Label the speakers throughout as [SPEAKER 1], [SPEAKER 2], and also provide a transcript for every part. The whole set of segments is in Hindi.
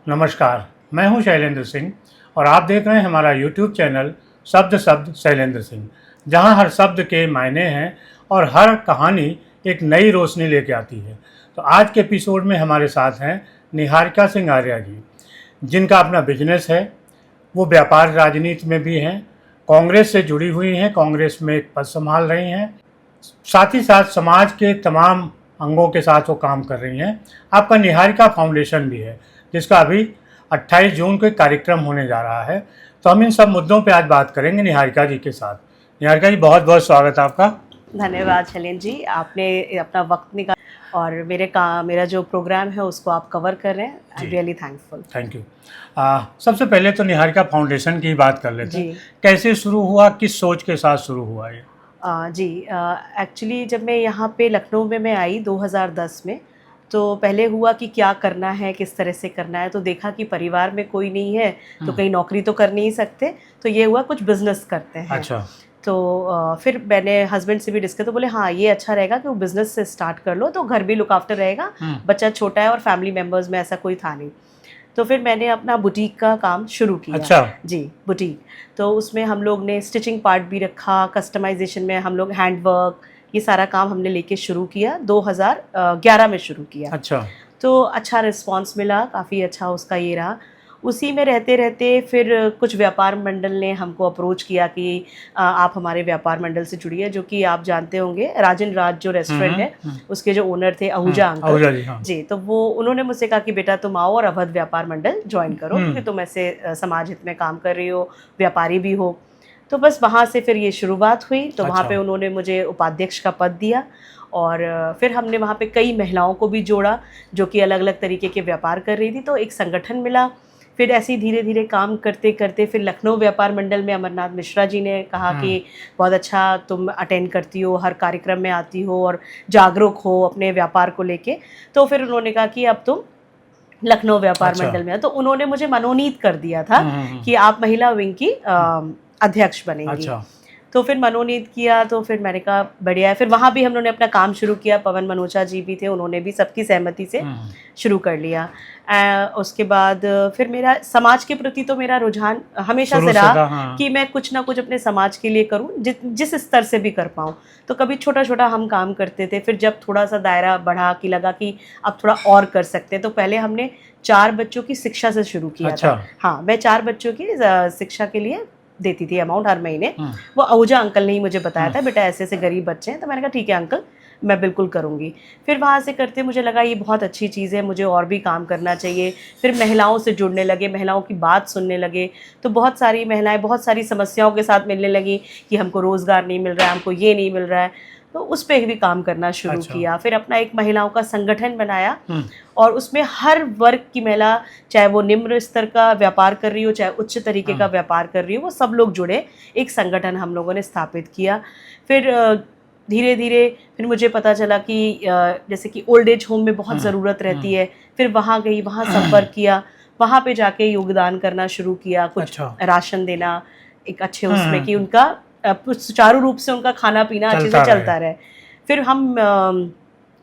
[SPEAKER 1] नमस्कार, मैं हूं शैलेंद्र सिंह और आप देख रहे हैं हमारा YouTube चैनल शब्द शब्द शैलेंद्र सिंह, जहां हर शब्द के मायने हैं और हर कहानी एक नई रोशनी लेके आती है। तो आज के एपिसोड में हमारे साथ हैं निहारिका सिंह आर्या जी, जिनका अपना बिजनेस है। वो व्यापार राजनीति में भी हैं, कांग्रेस से जुड़ी हुई हैं, कांग्रेस में एक पद संभाल रही हैं, साथ ही साथ समाज के तमाम अंगों के साथ वो काम कर रही हैं। आपका निहारिका फाउंडेशन भी है, जिसका अभी 28 जून को एक कार्यक्रम होने जा रहा है। तो हम इन सब मुद्दों पे आज बात करेंगे निहारिका जी के साथ। निहारिका जी, बहुत बहुत स्वागत है आपका।
[SPEAKER 2] धन्यवाद शैलेंद्र जी, आपने अपना वक्त निकाला और मेरा जो प्रोग्राम है उसको आप कवर कर रहे हैं। I am really thankful.
[SPEAKER 1] Thank you. सबसे पहले तो निहारिका फाउंडेशन की बात कर लेते हैं।
[SPEAKER 2] जी।
[SPEAKER 1] कैसे शुरू हुआ, किस सोच के साथ शुरू हुआ ये?
[SPEAKER 2] एक्चुअली जब मैं यहाँ पे लखनऊ में मैं आई 2010 में, तो पहले हुआ कि क्या करना है, किस तरह से करना है। तो देखा कि परिवार में कोई नहीं है तो कहीं नौकरी तो कर नहीं सकते, तो ये हुआ कुछ बिजनेस करते हैं।
[SPEAKER 1] अच्छा।
[SPEAKER 2] तो फिर मैंने हस्बैंड से भी डिस्कस, तो बोले हाँ ये अच्छा रहेगा कि वो बिज़नेस से स्टार्ट कर लो, तो घर भी लुक आफ्टर रहेगा, बच्चा छोटा है और फैमिली मेम्बर्स में ऐसा कोई था नहीं। तो फिर मैंने अपना बुटीक का काम शुरू किया।
[SPEAKER 1] अच्छा।
[SPEAKER 2] जी, बुटीक। तो उसमें हम लोग ने स्टिचिंग पार्ट भी रखा, कस्टमाइजेशन में हम लोग हैंड वर्क, ये सारा काम हमने लेके शुरू किया। 2011 में शुरू किया।
[SPEAKER 1] अच्छा।
[SPEAKER 2] तो अच्छा रिस्पांस मिला, काफ़ी अच्छा उसका ये रहा। उसी में रहते रहते फिर कुछ व्यापार मंडल ने हमको अप्रोच किया कि आप हमारे व्यापार मंडल से जुड़िए, जो कि आप जानते होंगे राजन राज जो रेस्टोरेंट है, उसके जो ओनर थे आहूजा अंकल।
[SPEAKER 1] आहूजा जी, हाँ।
[SPEAKER 2] जी, तो वो उन्होंने मुझसे कहा कि बेटा तुम आओ और अवध व्यापार मंडल ज्वाइन करो, क्योंकि तुम ऐसे समाज हित में काम कर रही हो, व्यापारी भी हो। तो बस वहाँ से फिर ये शुरुआत हुई। तो वहाँ पे उन्होंने मुझे उपाध्यक्ष का पद दिया और फिर हमने वहाँ पे कई महिलाओं को भी जोड़ा जो कि अलग अलग तरीके के व्यापार कर रही थी, तो एक संगठन मिला। फिर ऐसे ही धीरे धीरे काम करते करते फिर लखनऊ व्यापार मंडल में अमरनाथ मिश्रा जी ने कहा कि बहुत अच्छा तुम अटेंड करती हो, हर कार्यक्रम में आती हो और जागरूक हो अपने व्यापार को लेके। तो फिर उन्होंने कहा कि अब तुम लखनऊ व्यापार मंडल में, तो उन्होंने मुझे मनोनीत कर दिया था कि आप महिला विंग की अध्यक्ष बनेंगी।
[SPEAKER 1] अच्छा।
[SPEAKER 2] तो फिर मनोनीत किया, तो फिर मैंने कहा बढ़िया है। फिर वहाँ भी हम लोगों ने अपना काम शुरू किया, पवन मनोचा जी भी थे, उन्होंने भी सबकी सहमति से शुरू कर लिया। उसके बाद फिर मेरा समाज के प्रति तो मेरा रुझान हमेशा से रहा कि मैं कुछ ना कुछ अपने समाज के लिए करूं, जिस स्तर से भी कर पाऊं। तो कभी छोटा छोटा हम काम करते थे, फिर जब थोड़ा सा दायरा बढ़ा कि लगा कि अब थोड़ा और कर सकते हैं, तो पहले हमने 4 बच्चों की शिक्षा से शुरू किया था। हाँ, मैं 4 बच्चों की शिक्षा के लिए देती थी अमाउंट हर महीने। वो आहूजा अंकल ने ही मुझे बताया था, बेटा ऐसे ऐसे गरीब बच्चे हैं। तो मैंने कहा ठीक है अंकल, मैं बिल्कुल करूँगी। फिर वहाँ से करते मुझे लगा ये बहुत अच्छी चीज़ है, मुझे और भी काम करना चाहिए। फिर महिलाओं से जुड़ने लगे, महिलाओं की बात सुनने लगे, तो बहुत सारी महिलाएं बहुत सारी समस्याओं के साथ मिलने लगी कि हमको रोज़गार नहीं मिल रहा है, हमको ये नहीं मिल रहा है। तो उस पर भी काम करना शुरू किया। फिर अपना एक महिलाओं का संगठन बनाया और उसमें हर वर्ग की महिला, चाहे वो निम्न स्तर का व्यापार कर रही हो चाहे उच्च तरीके का व्यापार कर रही हो, वो सब लोग जुड़े, एक संगठन हम लोगों ने स्थापित किया। फिर धीरे धीरे फिर मुझे पता चला कि जैसे कि ओल्ड एज होम में बहुत ज़रूरत रहती है। फिर वहाँ गई, वहाँ संपर्क किया, वहाँ पे जाके योगदान करना शुरू किया, कुछ राशन देना एक अच्छे उसमें कि उनका सुचारू रूप से उनका खाना पीना अच्छे से चलता रहे। फिर हम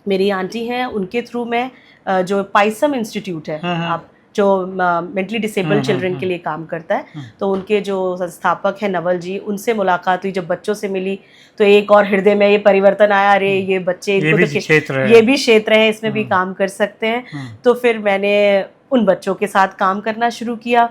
[SPEAKER 2] मेरी आंटी हैं, उनके थ्रू में जो पाइसम इंस्टीट्यूट है, आप जो मेंटली डिसेबल्ड चिल्ड्रन के लिए काम करता है, तो उनके जो संस्थापक हैं नवल जी, उनसे मुलाकात हुई। जब बच्चों से मिली तो एक और हृदय में ये परिवर्तन आया, अरे ये बच्चे ये भी क्षेत्र है, इसमें भी काम कर सकते हैं। तो फिर मैंने उन बच्चों के साथ काम करना शुरू किया।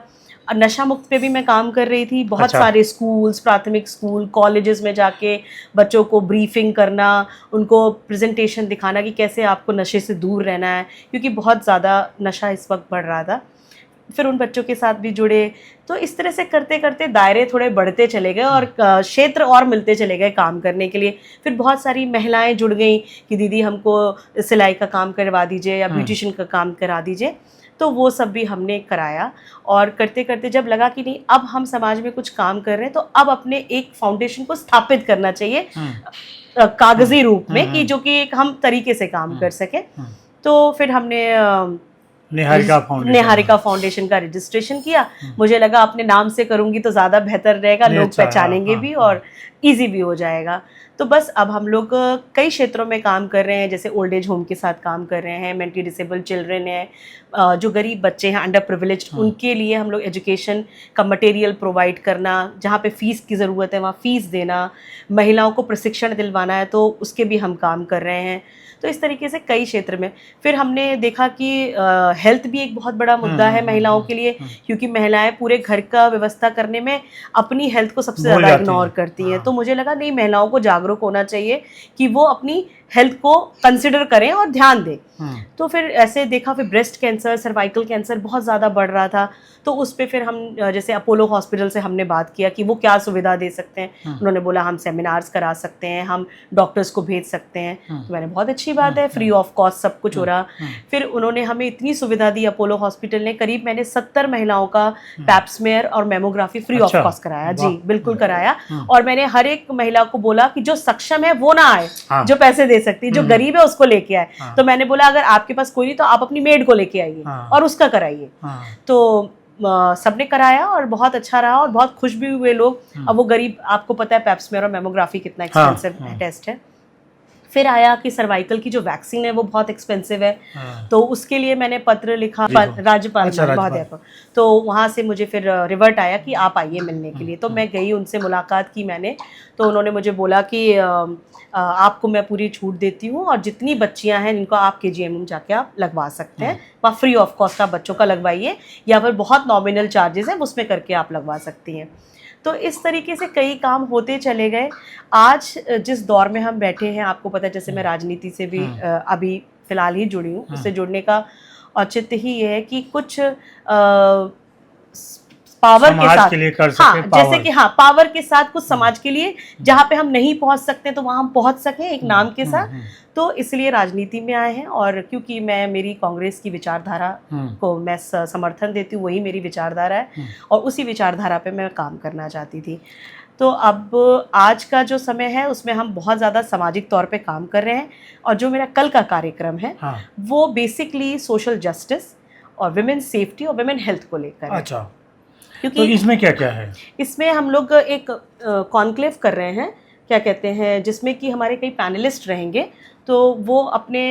[SPEAKER 2] नशा मुक्त पे भी मैं काम कर रही थी। बहुत सारे स्कूल्स, प्राथमिक स्कूल, कॉलेजेस में जाके बच्चों को ब्रीफिंग करना, उनको प्रेजेंटेशन दिखाना कि कैसे आपको नशे से दूर रहना है, क्योंकि बहुत ज़्यादा नशा इस वक्त बढ़ रहा था। फिर उन बच्चों के साथ भी जुड़े। तो इस तरह से करते करते दायरे थोड़े बढ़ते चले गए और क्षेत्र और मिलते चले गए काम करने के लिए। फिर बहुत सारी महिलाएं जुड़ गई कि दीदी हमको सिलाई का काम करवा दीजिए या ब्यूटिशियन का काम करा दीजिए। तो वो सब भी हमने कराया और करते करते जब लगा कि नहीं, अब हम समाज में कुछ काम कर रहे हैं, तो अब अपने एक फाउंडेशन को स्थापित करना चाहिए कागजी रूप में, कि जो कि एक हम तरीके से काम कर सके। तो फिर हमने निहारिका फाउंडेशन का रजिस्ट्रेशन किया। मुझे लगा अपने नाम से करूंगी तो ज़्यादा बेहतर रहेगा, लोग पहचानेंगे भी और इजी भी हो जाएगा। तो बस अब हम लोग कई क्षेत्रों में काम कर रहे हैं, जैसे ओल्ड एज होम के साथ काम कर रहे हैं, मेंटली डिसेबल चिल्ड्रन है, जो गरीब बच्चे हैं अंडर प्रिविलेज्ड उनके लिए हम लोग एजुकेशन का मटेरियल प्रोवाइड करना, जहाँ पे फीस की ज़रूरत है वहाँ फीस देना, महिलाओं को प्रशिक्षण दिलवाना है तो उसके भी हम काम कर रहे हैं। तो इस तरीके से कई क्षेत्र में फिर हमने देखा कि हेल्थ भी एक बहुत बड़ा मुद्दा है महिलाओं के लिए, क्योंकि महिलाएं पूरे घर का व्यवस्था करने में अपनी हेल्थ को सबसे ज़्यादा इग्नोर करती हैं। तो मुझे लगा नहीं, महिलाओं को जागरूक होना चाहिए कि वो अपनी हेल्थ को कंसिडर करें और ध्यान दें। तो फिर ऐसे देखा, फिर ब्रेस्ट कैंसर, सर्वाइकल कैंसर बहुत ज़्यादा बढ़ रहा था, तो उस पर फिर हम जैसे अपोलो हॉस्पिटल से हमने बात किया कि वो क्या सुविधा दे सकते हैं। उन्होंने बोला हम सेमिनार्स करा सकते हैं, हम डॉक्टर्स को भेज सकते हैं। तो मैंने बहुत अच्छी बात है, फ्री ऑफ कॉस्ट सब कुछ हो रहा। फिर उन्होंने हमें इतनी सुविधा दी अपोलो हॉस्पिटल ने, करीब मैंने 70 महिलाओं का पैप्समेयर और मेमोग्राफी फ्री ऑफ कॉस्ट कराया। जी बिल्कुल कराया। और मैंने हर एक महिला को बोला कि जो सक्षम है वो ना आए, जो पैसे दे सकती है, जो गरीब है उसको लेके आए। तो मैंने बोला अगर आपके पास कोई नहीं तो आप अपनी मेड को लेके आइए और उसका कराइए। तो सबने कराया और बहुत अच्छा रहा और बहुत खुश भी हुए लोग। अब वो गरीब, आपको पता है पैप्समेयर और मेमोग्राफी कितना एक्सपेंसिव टेस्ट है। फिर आया कि सर्वाइकल की जो वैक्सीन है वो बहुत एक्सपेंसिव है, तो उसके लिए मैंने पत्र लिखा राज्यपाल महोदय को। तो वहाँ से मुझे फिर रिवर्ट आया कि आप आइए मिलने के लिए। तो मैं गई, उनसे मुलाकात की मैंने। तो उन्होंने मुझे बोला कि आपको मैं पूरी छूट देती हूँ और जितनी बच्चियाँ हैं जिनको आप KGM जाके आप लगवा सकते हैं, वहाँ फ्री ऑफ कॉस्ट आप बच्चों का लगवाइए, या फिर बहुत नॉमिनल चार्जेस हैं उसमें करके आप लगवा सकती हैं। तो इस तरीके से कई काम होते चले गए। आज जिस दौर में हम बैठे हैं, आपको पता है जैसे मैं राजनीति से भी अभी फ़िलहाल ही जुड़ी हूँ, उससे जुड़ने का औचित्य ही ये है कि कुछ पावर के साथ के लिए कर सके, हाँ, जैसे कि हाँ पावर के साथ कुछ समाज के लिए, जहाँ पे हम नहीं पहुँच सकते तो वहाँ हम पहुँच सकें एक नाम के साथ। तो इसलिए राजनीति में आए हैं। और क्योंकि मैं मेरी कांग्रेस की विचारधारा को मैं समर्थन देती हूँ, वही मेरी विचारधारा है और उसी विचारधारा पे मैं काम करना चाहती थी। तो अब आज का जो समय है उसमें हम बहुत ज़्यादा सामाजिक तौर पे काम कर रहे हैं। और जो मेरा कल का कार्यक्रम है वो बेसिकली सोशल जस्टिस और विमेन सेफ्टी और विमेन हेल्थ को लेकर है।
[SPEAKER 1] अच्छा, क्योंकि तो इसमें क्या क्या है?
[SPEAKER 2] इसमें हम लोग एक कॉन्क्लेव कर रहे हैं, क्या कहते हैं, जिसमें कि हमारे कई पैनलिस्ट रहेंगे। तो वो अपने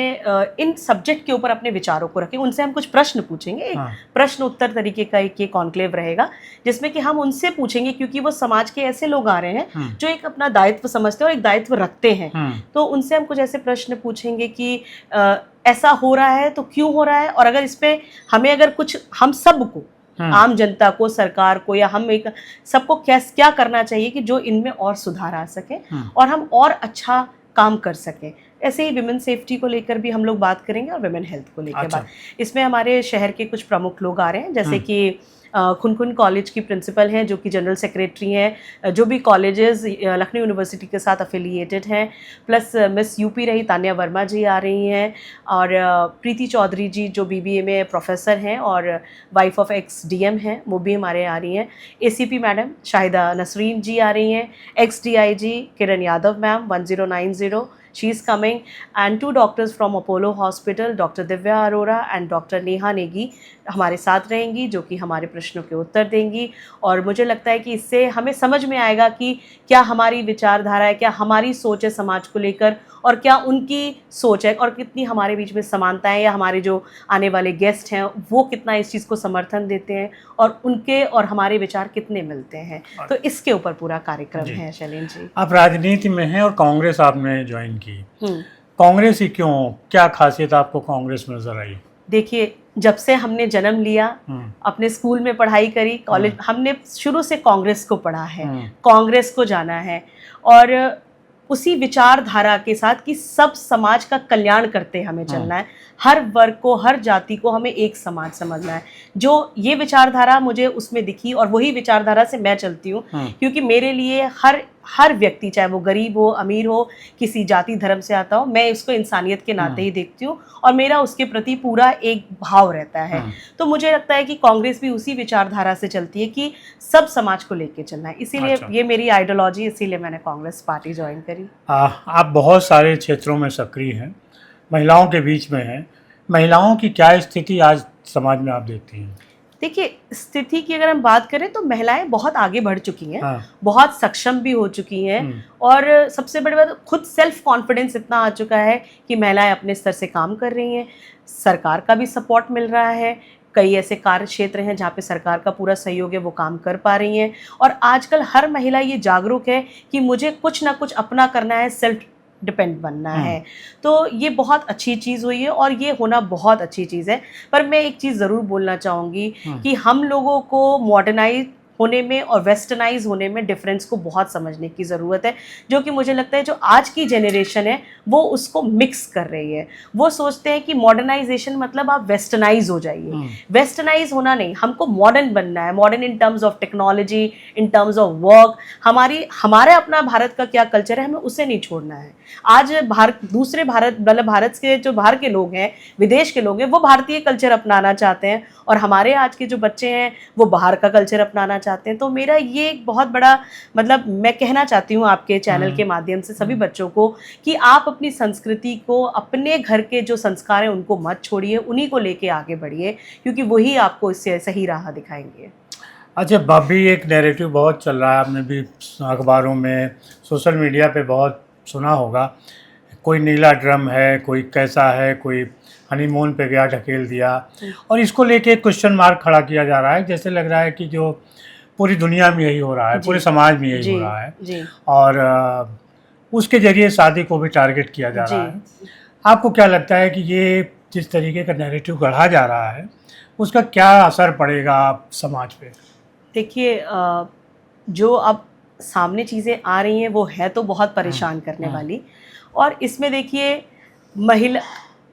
[SPEAKER 2] इन सब्जेक्ट के ऊपर अपने विचारों को रखें, उनसे हम कुछ प्रश्न पूछेंगे। एक प्रश्न उत्तर तरीके का एक ये कॉन्क्लेव रहेगा, जिसमें कि हम उनसे पूछेंगे, क्योंकि वो समाज के ऐसे लोग आ रहे हैं जो एक अपना दायित्व समझते हैं और एक दायित्व रखते हैं। तो उनसे हम कुछ ऐसे प्रश्न पूछेंगे कि ऐसा हो रहा है तो क्यों हो रहा है, और अगर इस पर हमें अगर कुछ, हम सबको, आम जनता को, सरकार को, या हम एक सबको क्या करना चाहिए कि जो इनमें और सुधार आ सके और हम और अच्छा काम कर सकें। ऐसे ही विमेन सेफ्टी को लेकर भी हम लोग बात करेंगे और विमेन हेल्थ को लेकर बात। इसमें हमारे शहर के कुछ प्रमुख लोग आ रहे हैं, जैसे कि खुनखुन कॉलेज की प्रिंसिपल हैं जो कि जनरल सेक्रेटरी हैं, जो भी कॉलेजेस लखनऊ यूनिवर्सिटी के साथ अफिलिएटेड हैं, प्लस मिस यूपी रही तान्या वर्मा जी आ रही हैं, और प्रीति चौधरी जी जो BBA में प्रोफेसर हैं और वाइफ ऑफ ex-DM हैं, वो भी हमारे आ रही हैं। ACP मैडम शाहिदा नसरीन जी आ रही हैं, ex-DIG Kiran Yadav ma'am 1090, she is coming, and 2 doctors from Apollo Hospital, Dr. Divya Arora and Dr. Neha Negi हमारे साथ रहेंगी, जो कि हमारे प्रश्नों के उत्तर देंगी। और मुझे लगता है कि इससे हमें समझ में आएगा कि क्या हमारी विचारधारा है, क्या हमारी सोच है समाज को लेकर, और क्या उनकी सोच है, और कितनी हमारे बीच में समानताएं, या हमारे जो आने वाले गेस्ट हैं वो कितना इस चीज़ को समर्थन देते हैं, और उनके और हमारे विचार कितने मिलते हैं। तो इसके ऊपर पूरा कार्यक्रम है। शैलेंद्र जी,
[SPEAKER 1] आप राजनीति में हैं और कांग्रेस आपने ज्वाइन की, कांग्रेस ही क्यों, क्या खासियत आपको कांग्रेस में नजर आई?
[SPEAKER 2] देखिए, जब से हमने जन्म लिया, अपने स्कूल में पढ़ाई करी, कॉलेज, हमने शुरू से कांग्रेस को पढ़ा है, कांग्रेस को जाना है, और उसी विचारधारा के साथ कि सब समाज का कल्याण करते हमें चलना है, हर वर्ग को, हर जाति को हमें एक समाज समझना है। जो ये विचारधारा मुझे उसमें दिखी और वही विचारधारा से मैं चलती हूँ, क्योंकि मेरे लिए हर व्यक्ति, चाहे वो गरीब हो, अमीर हो, किसी जाति धर्म से आता हो, मैं इसको इंसानियत के नाते ही देखती हूँ और मेरा उसके प्रति पूरा एक भाव रहता है। तो मुझे लगता है कि कांग्रेस भी उसी विचारधारा से चलती है कि सब समाज को लेके चलना है, इसीलिए ये मेरी आइडियोलॉजी, इसीलिए मैंने कांग्रेस पार्टी ज्वाइन करी।
[SPEAKER 1] आप बहुत सारे क्षेत्रों में सक्रिय हैं, महिलाओं के बीच में हैं, महिलाओं की क्या स्थिति आज समाज में आप देखती हैं?
[SPEAKER 2] देखिए, स्थिति की अगर हम बात करें तो महिलाएं बहुत आगे बढ़ चुकी हैं,
[SPEAKER 1] हाँ।
[SPEAKER 2] बहुत सक्षम भी हो चुकी हैं, और सबसे बड़ी बात खुद सेल्फ कॉन्फिडेंस इतना आ चुका है कि महिलाएं अपने स्तर से काम कर रही हैं। सरकार का भी सपोर्ट मिल रहा है, कई ऐसे कार्य क्षेत्र हैं जहाँ पे सरकार का पूरा सहयोग है, वो काम कर पा रही हैं। और आजकल हर महिला ये जागरूक है कि मुझे कुछ ना कुछ अपना करना है, सेल्फ डिपेंड बनना है। तो ये बहुत अच्छी चीज़ हुई है और ये होना बहुत अच्छी चीज़ है। पर मैं एक चीज़ ज़रूर बोलना चाहूँगी कि हम लोगों को मॉडर्नाइज होने में और वेस्टर्नाइज होने में डिफरेंस को बहुत समझने की ज़रूरत है, जो कि मुझे लगता है जो आज की जनरेशन है वो उसको मिक्स कर रही है। वो सोचते हैं कि मॉडर्नाइजेशन मतलब आप वेस्टर्नाइज हो जाइए। वेस्टर्नाइज होना नहीं, हमको मॉडर्न बनना है, modern in terms of technology, in terms of work. हमारे अपना भारत का क्या कल्चर है, हमें उसे नहीं छोड़ना है। आज दूसरे भारत मतलब भारत के जो बाहर के लोग हैं, विदेश के लोग हैं, वो भारतीय कल्चर अपनाना चाहते हैं, और हमारे आज के जो बच्चे हैं वो बाहर का कल्चर अपनाना चाहते हैं। तो मेरा ये एक बहुत बड़ा मतलब मैं कहना चाहती हूँ आपके चैनल के माध्यम से सभी बच्चों को कि आप अपनी संस्कृति को, अपने घर के जो संस्कार हैं उनको मत छोड़िए, उन्हीं को लेके आगे बढ़िए, क्योंकि वही आपको इससे सही राह दिखाएंगे।
[SPEAKER 1] अच्छा, भाभी एक नैरेटिव बहुत चल रहा है, आपने भी अखबारों में, सोशल मीडिया पे बहुत सुना होगा, कोई नीला ड्रम है, कोई कैसा है, कोई हनीमून पे गया ढकेल दिया, और इसको लेके क्वेश्चन मार्क खड़ा किया जा रहा है। जैसे लग रहा है कि जो पूरी दुनिया में यही हो रहा है, पूरे समाज में यही हो रहा है, और उसके जरिए शादी को भी टारगेट किया जा रहा है। आपको क्या लगता है कि ये जिस तरीके का नैरेटिव गढ़ा जा रहा है उसका क्या असर पड़ेगा समाज पे?
[SPEAKER 2] देखिए, जो अब सामने चीज़ें आ रही हैं वो है तो बहुत परेशान करने वाली, और इसमें देखिए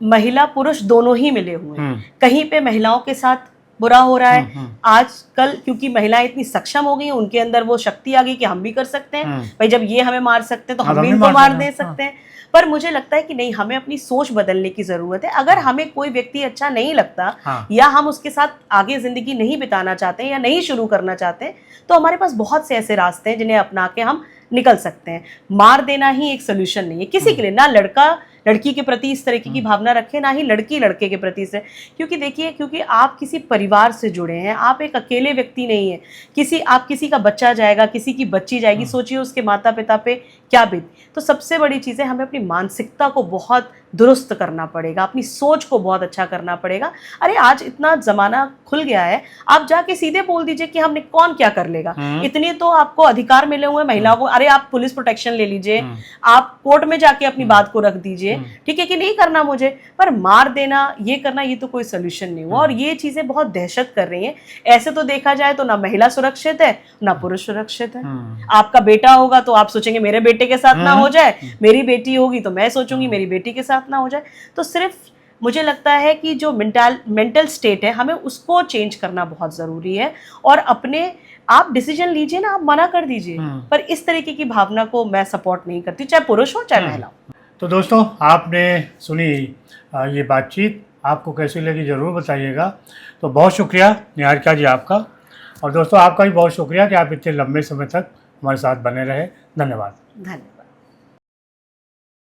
[SPEAKER 2] महिला पुरुष दोनों ही मिले हुए हैं। कहीं पे महिलाओं के साथ बुरा हो रहा है आजकल, क्योंकि महिलाएं इतनी सक्षम हो गई हैं, उनके अंदर वो शक्ति आ गई कि हम भी कर सकते हैं, भाई जब ये हमें मार सकते हैं तो हम भी इनको मार दे सकते हैं। पर मुझे लगता है कि नहीं, हमें अपनी सोच बदलने की ज़रूरत है। अगर हमें कोई व्यक्ति अच्छा नहीं लगता या हम उसके साथ आगे ज़िंदगी नहीं बिताना चाहते हैं या नहीं शुरू करना चाहते हैं, तो हमारे पास बहुत से ऐसे रास्ते हैं जिन्हें अपना के हम निकल सकते हैं। मार देना ही एक सोल्यूशन नहीं है किसी के लिए, ना लड़का लड़की के प्रति इस तरीके की भावना रखे, ना ही लड़की लड़के के प्रति से। क्योंकि देखिए, क्योंकि आप किसी परिवार से जुड़े हैं, आप एक अकेले व्यक्ति नहीं है। आप किसी का बच्चा जाएगा, किसी की बच्ची जाएगी, सोचिए उसके माता पिता पे क्या बीत। तो सबसे बड़ी चीज़ है, हमें अपनी मानसिकता को बहुत दुरुस्त करना पड़ेगा, अपनी सोच को बहुत अच्छा करना पड़ेगा। अरे आज इतना ज़माना खुल गया है, आप जाके सीधे बोल दीजिए कि हमने कौन क्या कर लेगा। इतने तो आपको अधिकार मिले हुए हैं महिलाओं को। अरे आप पुलिस प्रोटेक्शन ले लीजिए, आप कोर्ट में जाके अपनी बात को रख दीजिए, ठीक है कि नहीं करना मुझे, पर मार देना, ये करना, ये तो कोई सोल्यूशन नहीं हुआ। और ये चीज़ें बहुत दहशत कर रही हैं। ऐसे तो देखा जाए तो ना महिला सुरक्षित है ना पुरुष सुरक्षित है। आपका बेटा होगा तो आप सोचेंगे मेरे बेटे के साथ ना हो जाए, मेरी बेटी होगी तो मैं सोचूंगी मेरी बेटी के साथ ना हो जाए। तो सिर्फ मुझे लगता है कि जो मेंटल स्टेट है, हमें उसको चेंज करना बहुत ज़रूरी है। और अपने आप डिसीजन लीजिए ना, आप मना कर दीजिए, पर इस तरीके की भावना को मैं सपोर्ट नहीं करती, चाहे पुरुष हो चाहे महिला हो।
[SPEAKER 1] तो दोस्तों, आपने सुनी ये बातचीत, आपको कैसी लगी ज़रूर बताइएगा। तो बहुत शुक्रिया निहारिका जी आपका, और दोस्तों आपका भी बहुत शुक्रिया कि आप इतने लंबे समय तक हमारे साथ बने रहे। धन्यवाद।